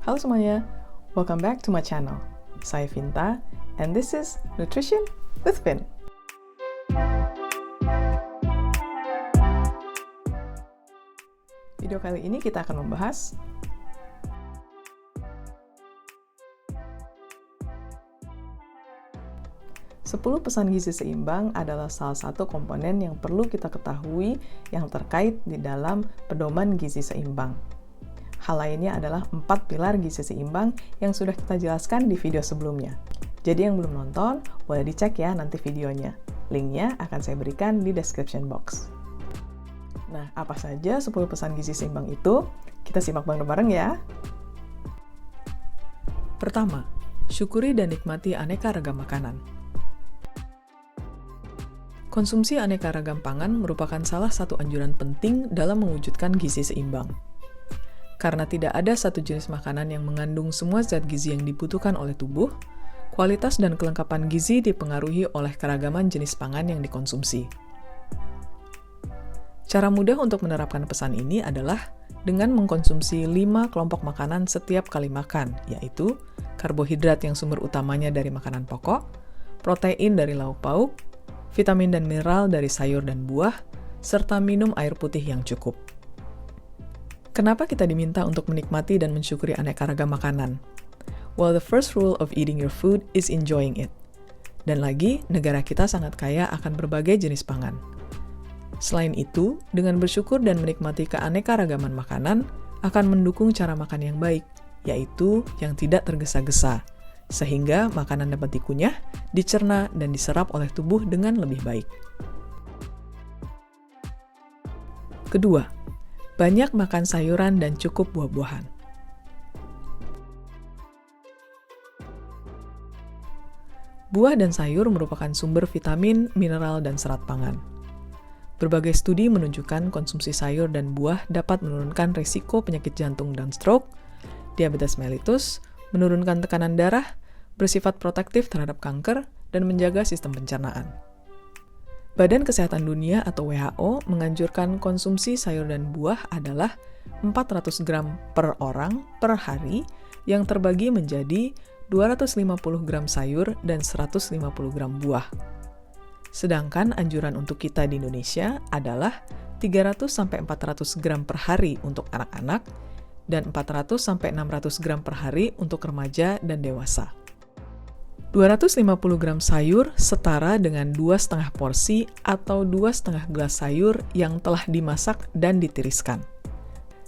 Halo semuanya, welcome back to my channel. Saya Vinta, and this is Nutrition with Vin. Video kali ini kita akan membahas Sepuluh pesan gizi seimbang adalah salah satu komponen yang perlu kita ketahui yang terkait di dalam pedoman gizi seimbang. Hal lainnya adalah 4 pilar gizi seimbang yang sudah kita jelaskan di video sebelumnya. Jadi yang belum nonton, boleh dicek ya nanti videonya. Linknya akan saya berikan di description box. Nah, apa saja 10 pesan gizi seimbang itu? Kita simak bareng-bareng ya. Pertama, syukuri dan nikmati aneka ragam makanan. Konsumsi aneka ragam pangan merupakan salah satu anjuran penting dalam mewujudkan gizi seimbang. Karena tidak ada satu jenis makanan yang mengandung semua zat gizi yang dibutuhkan oleh tubuh, kualitas dan kelengkapan gizi dipengaruhi oleh keragaman jenis pangan yang dikonsumsi. Cara mudah untuk menerapkan pesan ini adalah dengan mengkonsumsi 5 kelompok makanan setiap kali makan, yaitu karbohidrat yang sumber utamanya dari makanan pokok, protein dari lauk pauk, vitamin dan mineral dari sayur dan buah, serta minum air putih yang cukup. Kenapa kita diminta untuk menikmati dan mensyukuri aneka ragam makanan? Well, the first rule of eating your food is enjoying it. Dan lagi, negara kita sangat kaya akan berbagai jenis pangan. Selain itu, dengan bersyukur dan menikmati keanekaragaman makanan, akan mendukung cara makan yang baik, yaitu yang tidak tergesa-gesa, sehingga makanan dapat dikunyah, dicerna, dan diserap oleh tubuh dengan lebih baik. Kedua, banyak makan sayuran dan cukup buah-buahan. Buah dan sayur merupakan sumber vitamin, mineral, dan serat pangan. Berbagai studi menunjukkan konsumsi sayur dan buah dapat menurunkan risiko penyakit jantung dan stroke, diabetes mellitus, menurunkan tekanan darah, bersifat protektif terhadap kanker, dan menjaga sistem pencernaan. Badan Kesehatan Dunia atau WHO menganjurkan konsumsi sayur dan buah adalah 400 gram per orang per hari yang terbagi menjadi 250 gram sayur dan 150 gram buah. Sedangkan anjuran untuk kita di Indonesia adalah 300-400 gram per hari untuk anak-anak dan 400-600 gram per hari untuk remaja dan dewasa. 250 gram sayur setara dengan 2,5 porsi atau 2,5 gelas sayur yang telah dimasak dan ditiriskan.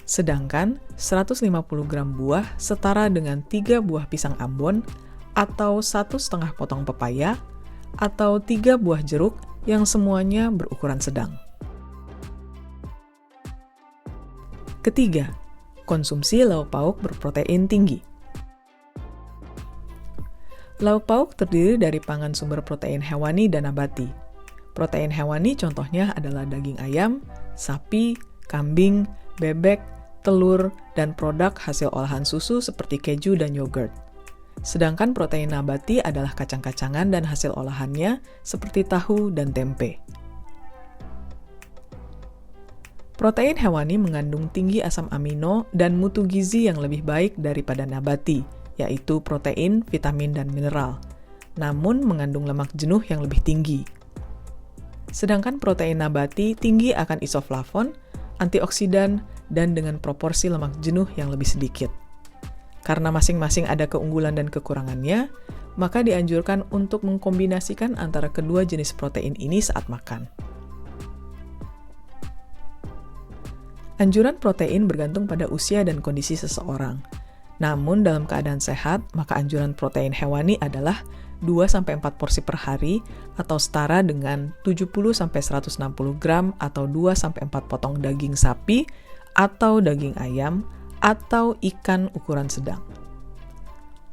Sedangkan 150 gram buah setara dengan 3 buah pisang Ambon atau 1,5 potong pepaya atau 3 buah jeruk yang semuanya berukuran sedang. Ketiga, konsumsi lauk pauk berprotein tinggi. Lauk pauk terdiri dari pangan sumber protein hewani dan nabati. Protein hewani contohnya adalah daging ayam, sapi, kambing, bebek, telur, dan produk hasil olahan susu seperti keju dan yogurt. Sedangkan protein nabati adalah kacang-kacangan dan hasil olahannya seperti tahu dan tempe. Protein hewani mengandung tinggi asam amino dan mutu gizi yang lebih baik daripada nabati, yaitu protein, vitamin, dan mineral, namun mengandung lemak jenuh yang lebih tinggi. Sedangkan protein nabati tinggi akan isoflavon, antioksidan, dan dengan proporsi lemak jenuh yang lebih sedikit. Karena masing-masing ada keunggulan dan kekurangannya, maka dianjurkan untuk mengkombinasikan antara kedua jenis protein ini saat makan. Anjuran protein bergantung pada usia dan kondisi seseorang. Namun dalam keadaan sehat, maka anjuran protein hewani adalah 2-4 porsi per hari atau setara dengan 70-160 gram atau 2-4 potong daging sapi atau daging ayam atau ikan ukuran sedang.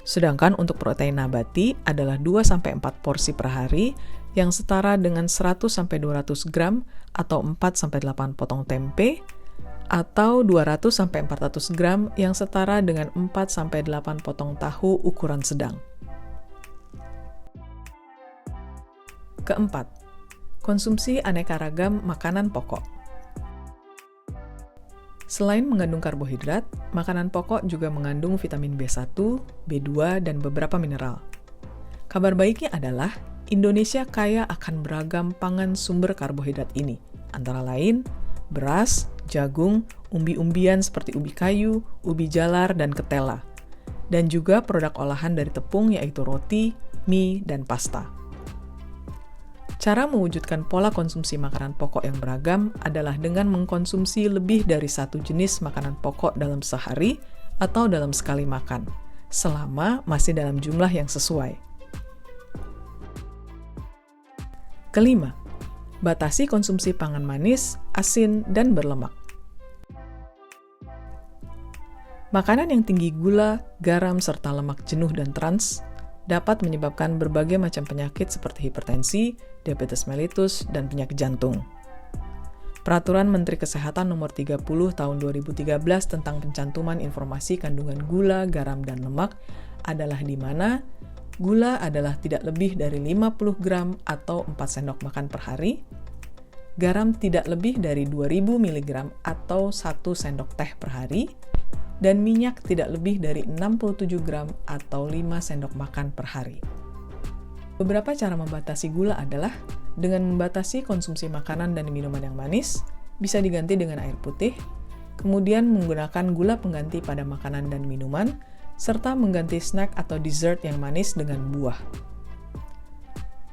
Sedangkan untuk protein nabati adalah 2-4 porsi per hari yang setara dengan 100-200 gram atau 4-8 potong tempe atau 200-400 gram yang setara dengan 4-8 potong tahu ukuran sedang. Keempat, konsumsi aneka ragam makanan pokok. Selain mengandung karbohidrat, makanan pokok juga mengandung vitamin B1, B2, dan beberapa mineral. Kabar baiknya adalah, Indonesia kaya akan beragam pangan sumber karbohidrat ini, antara lain beras, jagung, umbi-umbian seperti ubi kayu, ubi jalar, dan ketela, dan juga produk olahan dari tepung yaitu roti, mie, dan pasta. Cara mewujudkan pola konsumsi makanan pokok yang beragam adalah dengan mengkonsumsi lebih dari satu jenis makanan pokok dalam sehari atau dalam sekali makan, selama masih dalam jumlah yang sesuai. Kelima, batasi konsumsi pangan manis, asin, dan berlemak. Makanan yang tinggi gula, garam, serta lemak jenuh dan trans dapat menyebabkan berbagai macam penyakit seperti hipertensi, diabetes mellitus, dan penyakit jantung. Peraturan Menteri Kesehatan Nomor 30 Tahun 2013 tentang pencantuman informasi kandungan gula, garam, dan lemak adalah di mana gula adalah tidak lebih dari 50 gram atau 4 sendok makan per hari, garam tidak lebih dari 2000 mg atau 1 sendok teh per hari, dan minyak tidak lebih dari 67 gram atau 5 sendok makan per hari. Beberapa cara membatasi gula adalah dengan membatasi konsumsi makanan dan minuman yang manis, bisa diganti dengan air putih, kemudian menggunakan gula pengganti pada makanan dan minuman, serta mengganti snack atau dessert yang manis dengan buah.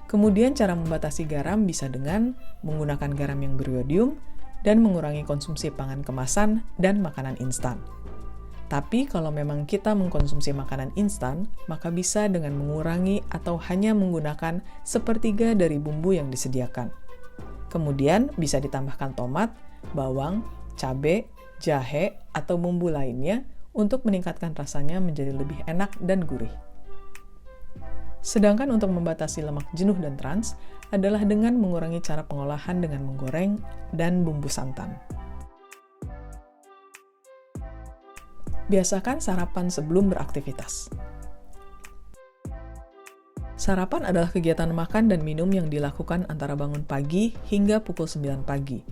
Kemudian cara membatasi garam bisa dengan menggunakan garam yang beriodium dan mengurangi konsumsi pangan kemasan dan makanan instan. Tapi kalau memang kita mengkonsumsi makanan instan, maka bisa dengan mengurangi atau hanya menggunakan sepertiga dari bumbu yang disediakan. Kemudian bisa ditambahkan tomat, bawang, cabai, jahe, atau bumbu lainnya untuk meningkatkan rasanya menjadi lebih enak dan gurih. Sedangkan untuk membatasi lemak jenuh dan trans adalah dengan mengurangi cara pengolahan dengan menggoreng dan bumbu santan. Biasakan sarapan sebelum beraktivitas. Sarapan adalah kegiatan makan dan minum yang dilakukan antara bangun pagi hingga pukul 9 pagi.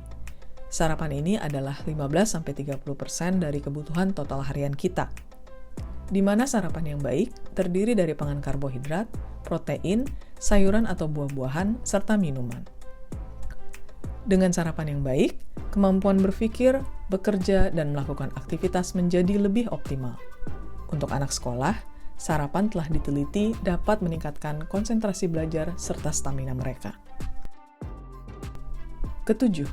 Sarapan ini adalah 15-30% dari kebutuhan total harian kita, di mana sarapan yang baik terdiri dari pangan karbohidrat, protein, sayuran atau buah-buahan, serta minuman. Dengan sarapan yang baik, kemampuan berpikir, bekerja, dan melakukan aktivitas menjadi lebih optimal. Untuk anak sekolah, sarapan telah diteliti dapat meningkatkan konsentrasi belajar serta stamina mereka. Ketujuh,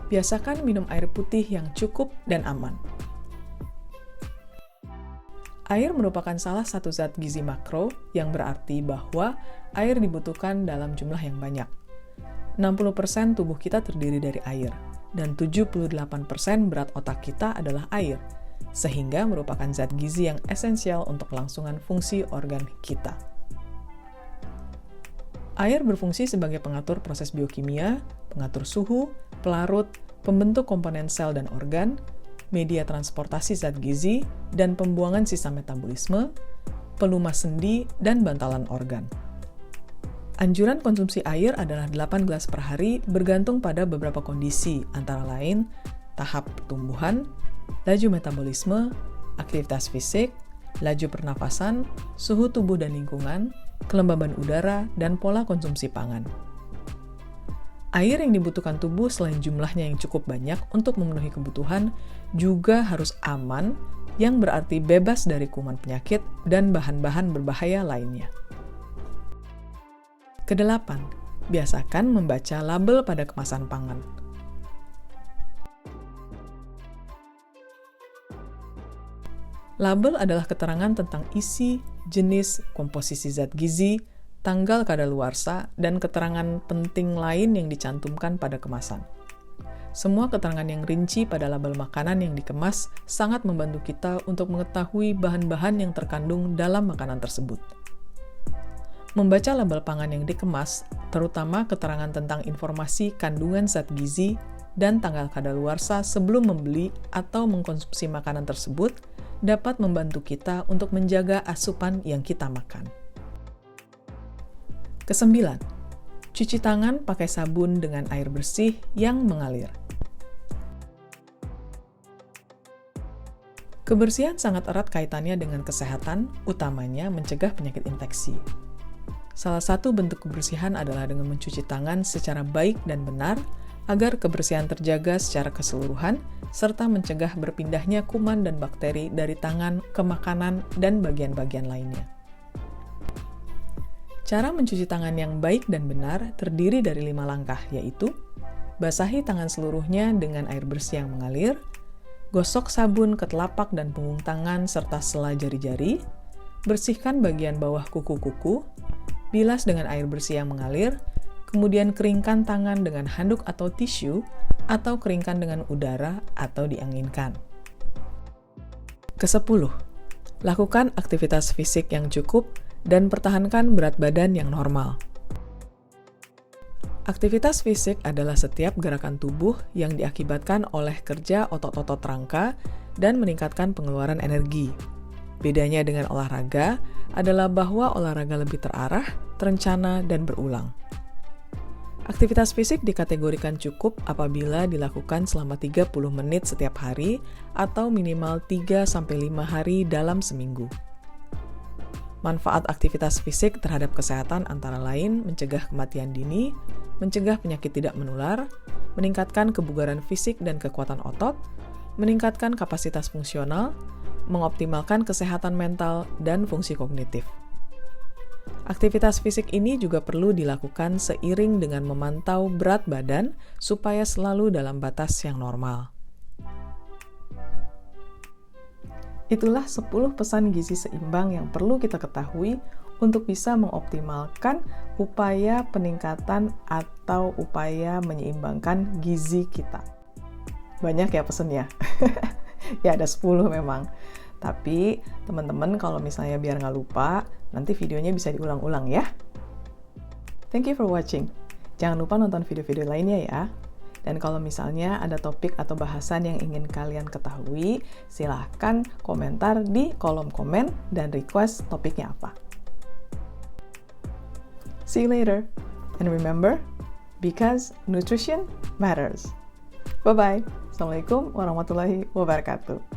biasakan minum air putih yang cukup dan aman. Air merupakan salah satu zat gizi makro yang berarti bahwa air dibutuhkan dalam jumlah yang banyak. 60% tubuh kita terdiri dari air, dan 78% berat otak kita adalah air, sehingga merupakan zat gizi yang esensial untuk kelangsungan fungsi organ kita. Air berfungsi sebagai pengatur proses biokimia, pengatur suhu, pelarut, pembentuk komponen sel dan organ, media transportasi zat gizi, dan pembuangan sisa metabolisme, pelumas sendi, dan bantalan organ. Anjuran konsumsi air adalah 8 gelas per hari bergantung pada beberapa kondisi, antara lain tahap pertumbuhan, laju metabolisme, aktivitas fisik, laju pernafasan, suhu tubuh dan lingkungan, kelembaban udara, dan pola konsumsi pangan. Air yang dibutuhkan tubuh selain jumlahnya yang cukup banyak untuk memenuhi kebutuhan juga harus aman, yang berarti bebas dari kuman penyakit dan bahan-bahan berbahaya lainnya. Kedelapan, biasakan membaca label pada kemasan pangan. Label adalah keterangan tentang isi, jenis, komposisi zat gizi, tanggal kadaluarsa, dan keterangan penting lain yang dicantumkan pada kemasan. Semua keterangan yang rinci pada label makanan yang dikemas sangat membantu kita untuk mengetahui bahan-bahan yang terkandung dalam makanan tersebut. Membaca label pangan yang dikemas, terutama keterangan tentang informasi kandungan zat gizi dan tanggal kadaluarsa sebelum membeli atau mengkonsumsi makanan tersebut, dapat membantu kita untuk menjaga asupan yang kita makan. Kesembilan, cuci tangan pakai sabun dengan air bersih yang mengalir. Kebersihan sangat erat kaitannya dengan kesehatan, utamanya mencegah penyakit infeksi. Salah satu bentuk kebersihan adalah dengan mencuci tangan secara baik dan benar, agar kebersihan terjaga secara keseluruhan, serta mencegah berpindahnya kuman dan bakteri dari tangan ke makanan dan bagian-bagian lainnya. Cara mencuci tangan yang baik dan benar terdiri dari 5 langkah, yaitu basahi tangan seluruhnya dengan air bersih yang mengalir, gosok sabun ke telapak dan punggung tangan serta sela jari-jari, bersihkan bagian bawah kuku-kuku, bilas dengan air bersih yang mengalir, kemudian keringkan tangan dengan handuk atau tisu, atau keringkan dengan udara atau dianginkan. Ke-10. Lakukan aktivitas fisik yang cukup dan pertahankan berat badan yang normal. Aktivitas fisik adalah setiap gerakan tubuh yang diakibatkan oleh kerja otot-otot rangka dan meningkatkan pengeluaran energi. Bedanya dengan olahraga adalah bahwa olahraga lebih terarah, terencana, dan berulang. Aktivitas fisik dikategorikan cukup apabila dilakukan selama 30 menit setiap hari atau minimal 3-5 hari dalam seminggu. Manfaat aktivitas fisik terhadap kesehatan antara lain mencegah kematian dini, mencegah penyakit tidak menular, meningkatkan kebugaran fisik dan kekuatan otot, meningkatkan kapasitas fungsional, mengoptimalkan kesehatan mental dan fungsi kognitif. Aktivitas fisik ini juga perlu dilakukan seiring dengan memantau berat badan supaya selalu dalam batas yang normal. Itulah 10 pesan gizi seimbang yang perlu kita ketahui untuk bisa mengoptimalkan upaya peningkatan atau upaya menyeimbangkan gizi kita. Banyak ya pesannya. Ya ada 10 memang. Tapi teman-teman kalau misalnya biar nggak lupa, nanti videonya bisa diulang-ulang ya. Thank you for watching. Jangan lupa nonton video-video lainnya ya. Dan kalau misalnya ada topik atau bahasan yang ingin kalian ketahui, silahkan komentar di kolom komen dan request topiknya apa. See you later. And remember, because nutrition matters. Bye-bye. Assalamualaikum warahmatullahi wabarakatuh.